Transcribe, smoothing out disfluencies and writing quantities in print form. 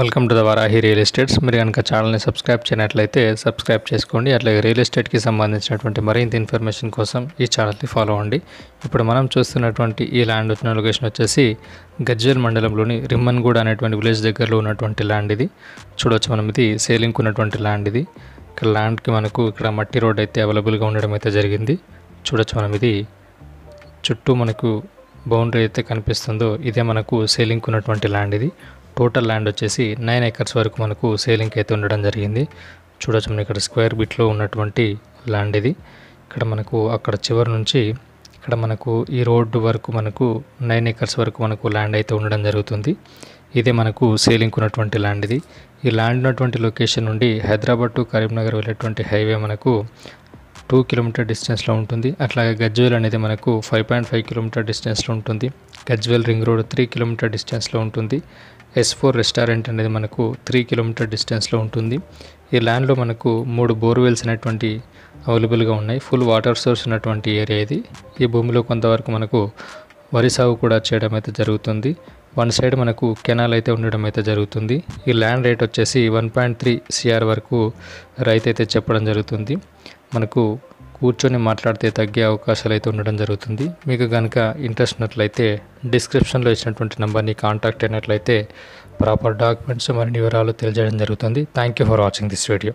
Welcome to the Varahi real estates. మీరు కనుక ఛానల్ని సబ్స్క్రైబ్ చేయనట్లయితే సబ్స్క్రైబ్ చేసుకోండి. అట్లాగే రియల్ ఎస్టేట్కి సంబంధించినటువంటి మరింత ఇన్ఫర్మేషన్ కోసం ఈ ఛానల్ని ఫాలో అవ్వండి. ఇప్పుడు మనం చూస్తున్నటువంటి ఈ ల్యాండ్ వచ్చిన లొకేషన్ వచ్చేసి గజ్వేల్ మండలంలోని రిమ్మన్గూడ అనేటువంటి విలేజ్ దగ్గరలో ఉన్నటువంటి ల్యాండ్ ఇది. చూడవచ్చు మనం, ఇది సేలింగ్కి ఉన్నటువంటి ల్యాండ్ ఇది. ఇక్కడ ల్యాండ్కి మనకు ఇక్కడ మట్టి రోడ్ అయితే అవైలబుల్గా ఉండడం అయితే జరిగింది. చూడవచ్చు మనం, ఇది చుట్టూ మనకు బౌండరీ అయితే కనిపిస్తుందో ఇదే మనకు సేలింగ్కి ఉన్నటువంటి ల్యాండ్ ఇది. టోటల్ ల్యాండ్ వచ్చేసి 9 acres వరకు మనకు సేలింగ్కి అయితే ఉండడం జరిగింది. చూడొచ్చు మనం, ఇక్కడ స్క్వేర్ బిట్లో ఉన్నటువంటి ల్యాండ్ ఇది. ఇక్కడ మనకు అక్కడ చివరి నుంచి ఇక్కడ మనకు ఈ రోడ్డు వరకు మనకు 9 acres వరకు మనకు ల్యాండ్ అయితే ఉండడం జరుగుతుంది. ఇదే మనకు సేలింగ్కి ఉన్నటువంటి ల్యాండ్ ఇది. ఈ ల్యాండ్ ఉన్నటువంటి లొకేషన్ నుండి హైదరాబాద్ టు కరీంనగర్ వెళ్ళేటువంటి హైవే మనకు 2 kilometer డిస్టెన్స్లో ఉంటుంది. అట్లాగే గజ్వేల్ అనేది మనకు 5.5 kilometer డిస్టెన్స్లో ఉంటుంది. గజ్వేల్ రింగ్ రోడ్ 3 kilometer డిస్టెన్స్లో ఉంటుంది. S4 రెస్టారెంట్ అనేది మనకు 3 kilometer డిస్టెన్స్లో ఉంటుంది. ఈ ల్యాండ్లో మనకు 3 బోర్వెల్స్ అనేటువంటి అవైలబుల్గా ఉన్నాయి. ఫుల్ వాటర్ సోర్స్ ఉన్నటువంటి ఏరియా ఇది. ఈ భూమిలో కొంతవరకు మనకు వరి సాగు కూడా చేయడం అయితే జరుగుతుంది. వన్ సైడ్ మనకు కెనాల్ అయితే ఉండడం అయితే జరుగుతుంది. ఈ ల్యాండ్ రేట్ వచ్చేసి 1.3 CR వరకు రైతు అయితే చెప్పడం జరుగుతుంది. మనకు కూర్చొని మాట్లాడితే తగ్గే అవకాశాలు అయితే ఉండడం జరుగుతుంది. మీకు కనుక ఇంట్రెస్ట్ ఉన్నట్లయితే డిస్క్రిప్షన్లో ఇచ్చినటువంటి నెంబర్ని కాంటాక్ట్ అయినట్లయితే ప్రాపర్ డాక్యుమెంట్స్ మరిన్ని వివరాలు తెలియజేయడం జరుగుతుంది. Thank you for watching this video.